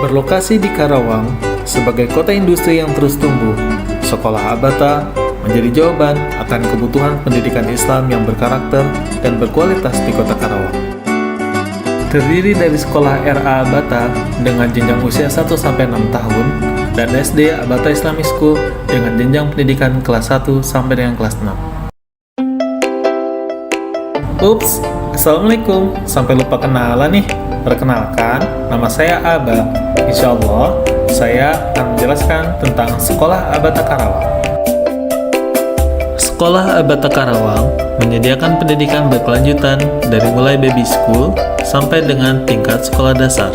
Berlokasi di Karawang, sebagai kota industri yang terus tumbuh, Sekolah Abata menjadi jawaban akan kebutuhan pendidikan Islam yang berkarakter dan berkualitas di kota Karawang. Terdiri dari sekolah RA Abata dengan jenjang usia 1-6 tahun dan SD Abata Islamic School dengan jenjang pendidikan kelas 1 sampai dengan kelas 6. Ups, Assalamualaikum, sampai lupa kenalan nih. Perkenalkan, nama saya Aba. Insya Allah, saya akan menjelaskan tentang Sekolah Abata Karawang. Sekolah Abata Karawang menyediakan pendidikan berkelanjutan dari mulai baby school sampai dengan tingkat sekolah dasar,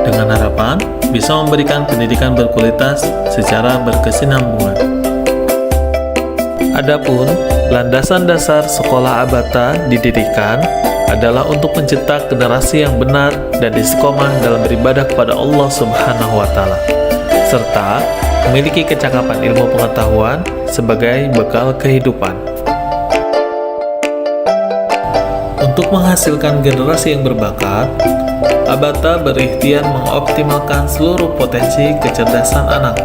dengan harapan bisa memberikan pendidikan berkualitas secara berkesinambungan. Adapun landasan dasar Sekolah Abata didirikan adalah untuk mencetak generasi yang benar dan istiqomah dalam beribadah kepada Allah Subhanahu wa Ta'ala, serta memiliki kecakapan ilmu pengetahuan sebagai bekal kehidupan. Untuk menghasilkan generasi yang berbakat, Abata berikhtiar mengoptimalkan seluruh potensi kecerdasan anak,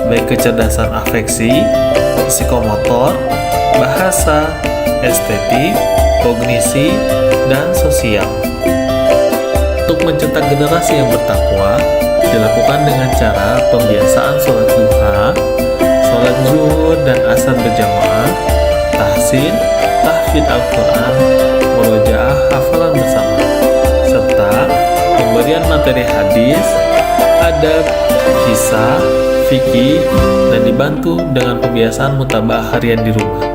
baik kecerdasan afeksi, psikomotor, bahasa, estetik, kognisi, dan sosial. Untuk mencetak generasi yang bertakwa, dilakukan dengan cara pembiasaan sholat duha, sholat zuhur dan asar berjamaah, tahsin, tahfidz Al-Quran, murojaah hafalan bersama, serta pemberian materi hadis, adab, kisah, fikih, dan dibantu dengan pembiasaan mutaba'ah harian di rumah.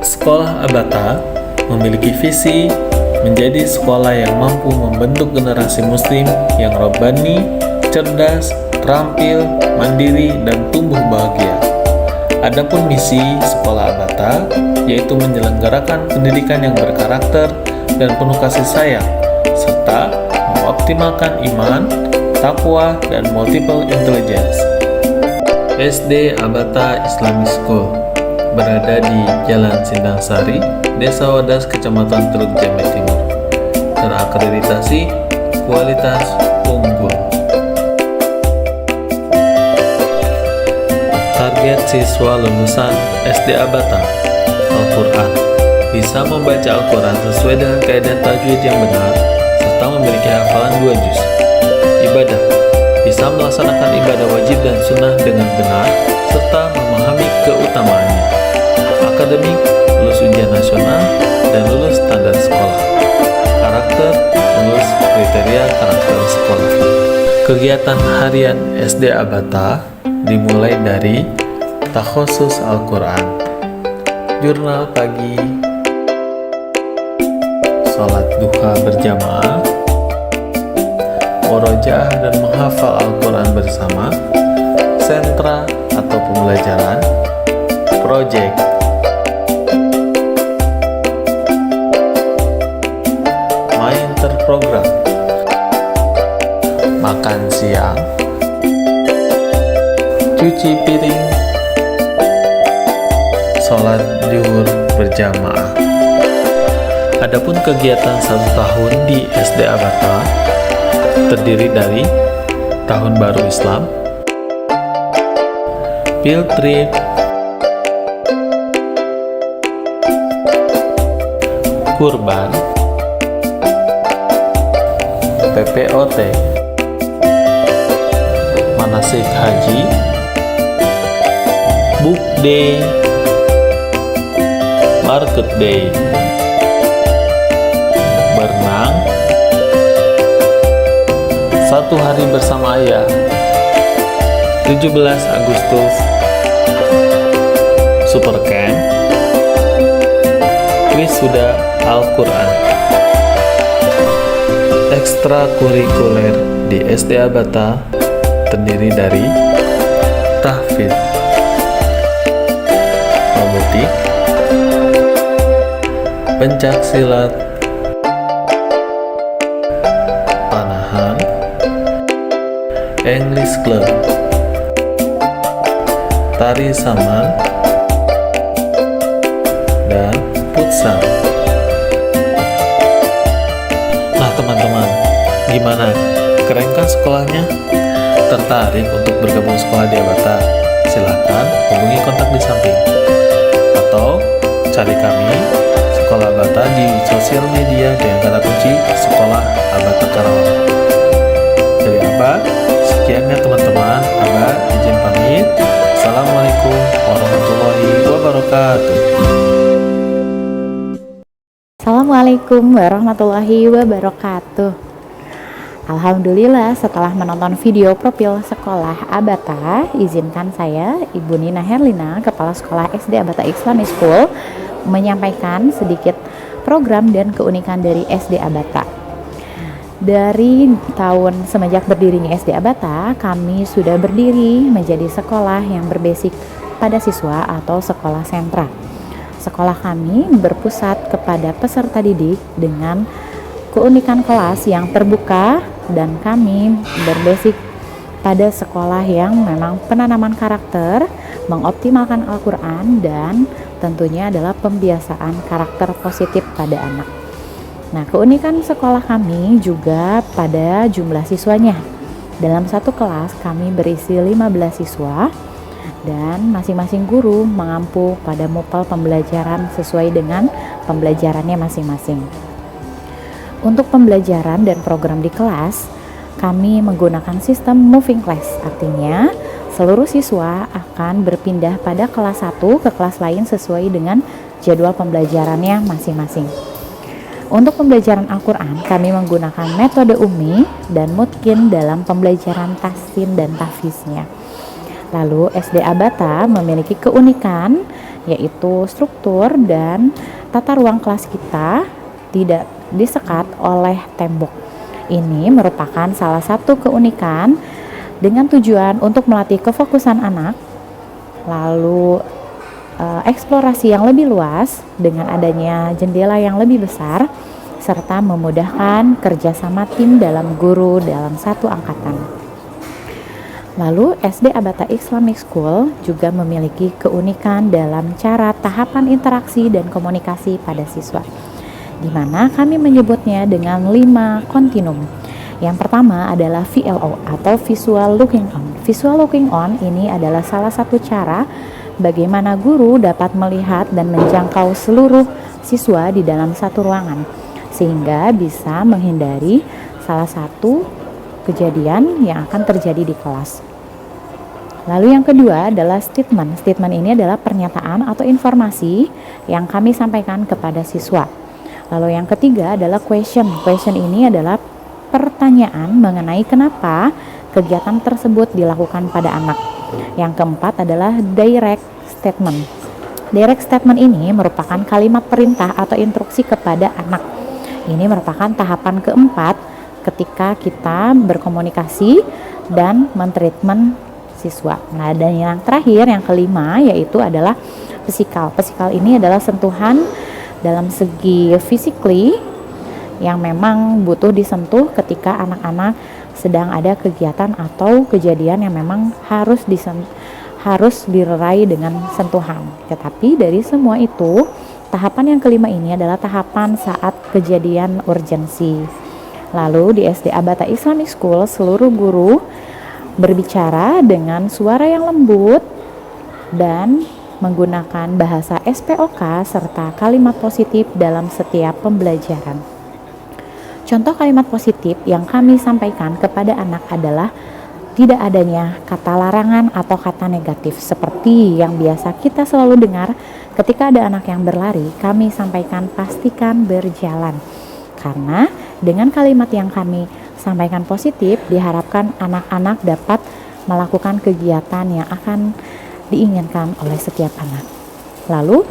Sekolah Abata memiliki visi menjadi sekolah yang mampu membentuk generasi muslim yang robbani, cerdas, terampil, mandiri, dan tumbuh bahagia. Adapun misi Sekolah Abata yaitu menyelenggarakan pendidikan yang berkarakter dan penuh kasih sayang, serta mengoptimalkan iman, takwa, dan multiple intelligence. SD Abata Islamic School berada di Jalan Sindang Sari, Desa Wadas, Kecamatan Teluk Jambe Timur. Terakreditasi kualitas unggul. Target siswa lulusan SD Abata: Al-Quran, bisa membaca Al-Quran sesuai dengan kaidah tajwid yang benar, serta memiliki hafalan 2 juz. Ibadah, bisa melaksanakan ibadah wajib dan sunnah dengan benar, serta memahami keutamaannya. Akademik, lulus ujian nasional, dan lulus standar sekolah. Karakter, lulus kriteria karakter sekolah. Kegiatan harian SD Abata dimulai dari takhusus Al-Quran, jurnal pagi, sholat duha berjamaah, murojaah dan menghafal Al-Quran bersama, sentra atau pembelajaran, proyek, main terprogram, makan siang, cuci piring, sholat zuhur berjamaah. Adapun kegiatan 1 tahun di SD Abata terdiri dari Tahun Baru Islam, field trip, kurban, PPOT, manasik haji, book day, market day, berenang, 1 hari bersama ayah, 17 Agustus, super camp, wisuda Al-Quran. Ekstrakurikuler di SD Abata terdiri dari tahfidz, robotik, pencak silat, panahan, English Club, tari saman, dan futsal. Nah teman-teman, Gimana? Keren kan sekolahnya? Tertarik untuk bergabung sekolah di Abata? Silahkan hubungi kontak di samping. Atau cari kami, Sekolah Abata, di sosial media dengan kata kunci Sekolah Abata Karawang. Dari Aba, sekian ya teman-teman. Aba izin pamit. Assalamualaikum warahmatullahi wabarakatuh. Assalamualaikum warahmatullahi wabarakatuh. Alhamdulillah, setelah menonton video profil sekolah Abata, izinkan saya, Ibu Nina Herlina, Kepala Sekolah SD Abata Islamic School, menyampaikan sedikit program dan keunikan dari SD Abata. Dari tahun semenjak berdirinya SD Abata, kami sudah berdiri menjadi sekolah yang berbasis pada siswa atau sekolah sentra. Sekolah kami berpusat kepada peserta didik dengan keunikan kelas yang terbuka, dan kami berbasis pada sekolah yang memang penanaman karakter, mengoptimalkan Al-Quran, dan tentunya adalah pembiasaan karakter positif pada anak. Nah, keunikan sekolah kami juga pada jumlah siswanya. Dalam satu kelas kami berisi 15 siswa, dan masing-masing guru mengampu pada mupal pembelajaran sesuai dengan pembelajarannya masing-masing. Untuk pembelajaran dan program di kelas, kami menggunakan sistem moving class, artinya seluruh siswa akan berpindah pada kelas 1 ke kelas lain sesuai dengan jadwal pembelajarannya masing-masing. Untuk pembelajaran Al-Quran, kami menggunakan metode Ummi dan Mutkin dalam pembelajaran tahsin dan tahfiznya. Lalu SD Abata memiliki keunikan, yaitu struktur dan tata ruang kelas kita tidak disekat oleh tembok. Ini merupakan salah satu keunikan dengan tujuan untuk melatih kefokusan anak, lalu eksplorasi yang lebih luas dengan adanya jendela yang lebih besar, serta memudahkan kerjasama tim dalam guru dalam satu angkatan. Lalu SD Abata Islamic School juga memiliki keunikan dalam cara tahapan interaksi dan komunikasi pada siswa, di mana kami menyebutnya dengan 5 kontinum. Yang pertama adalah VLO atau Visual Looking On. Visual Looking On ini adalah salah satu cara bagaimana guru dapat melihat dan menjangkau seluruh siswa di dalam satu ruangan, sehingga bisa menghindari salah satu kejadian yang akan terjadi di kelas. Lalu yang kedua adalah statement. Statement ini adalah pernyataan atau informasi yang kami sampaikan kepada siswa. Lalu yang ketiga adalah question. Question ini adalah pertanyaan mengenai kenapa kegiatan tersebut dilakukan pada anak. Yang keempat adalah direct statement. Direct statement ini merupakan kalimat perintah atau instruksi kepada anak. Ini merupakan tahapan keempat ketika kita berkomunikasi dan mentreatment siswa. Nah, dan yang terakhir, yang kelima, yaitu adalah physical. Physical ini adalah sentuhan dalam segi physically yang memang butuh disentuh ketika anak-anak sedang ada kegiatan atau kejadian yang memang harus dilerai dengan sentuhan. Tetapi dari semua itu, tahapan yang kelima ini adalah tahapan saat kejadian urgensi. Lalu di SD Abata Islamic School, seluruh guru berbicara dengan suara yang lembut dan menggunakan bahasa SPOK serta kalimat positif dalam setiap pembelajaran. Contoh kalimat positif yang kami sampaikan kepada anak adalah tidak adanya kata larangan atau kata negatif seperti yang biasa kita selalu dengar ketika ada anak yang berlari. Kami sampaikan pastikan berjalan, karena dengan kalimat yang kami sampaikan positif, diharapkan anak-anak dapat melakukan kegiatan yang akan diinginkan oleh setiap anak. Lalu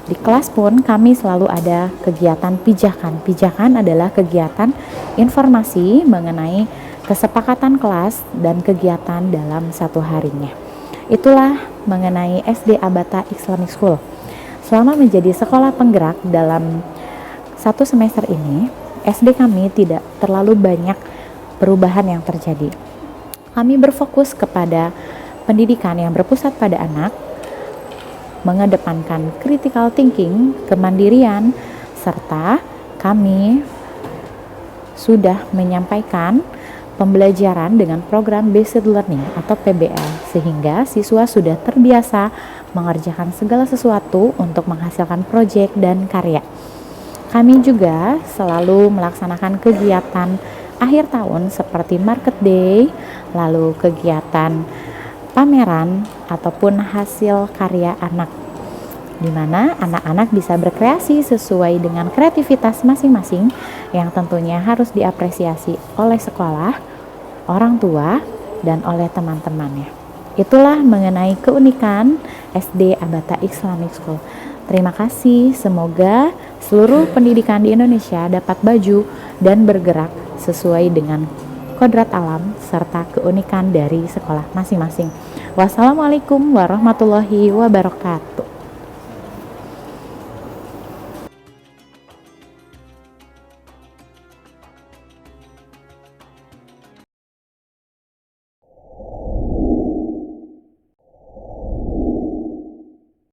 di kelas pun kami selalu ada kegiatan pijakan. Pijakan adalah kegiatan informasi mengenai kesepakatan kelas dan kegiatan dalam satu harinya. Itulah mengenai SD Abata Islamic School. Selama menjadi sekolah penggerak dalam satu semester ini, SD kami tidak terlalu banyak perubahan yang terjadi. Kami berfokus kepada pendidikan yang berpusat pada anak, mengedepankan critical thinking, kemandirian, serta kami sudah menyampaikan pembelajaran dengan program Based Learning atau PBL, sehingga siswa sudah terbiasa mengerjakan segala sesuatu untuk menghasilkan proyek dan karya. Kami juga selalu melaksanakan kegiatan akhir tahun seperti Market Day, lalu kegiatan pameran ataupun hasil karya anak, di mana anak-anak bisa berkreasi sesuai dengan kreativitas masing-masing yang tentunya harus diapresiasi oleh sekolah, orang tua, dan oleh teman-temannya. Itulah mengenai keunikan SD Abata Islamic School. Terima kasih, semoga seluruh pendidikan di Indonesia dapat maju dan bergerak sesuai dengan kodrat alam serta keunikan dari sekolah masing-masing. Wassalamualaikum warahmatullahi wabarakatuh.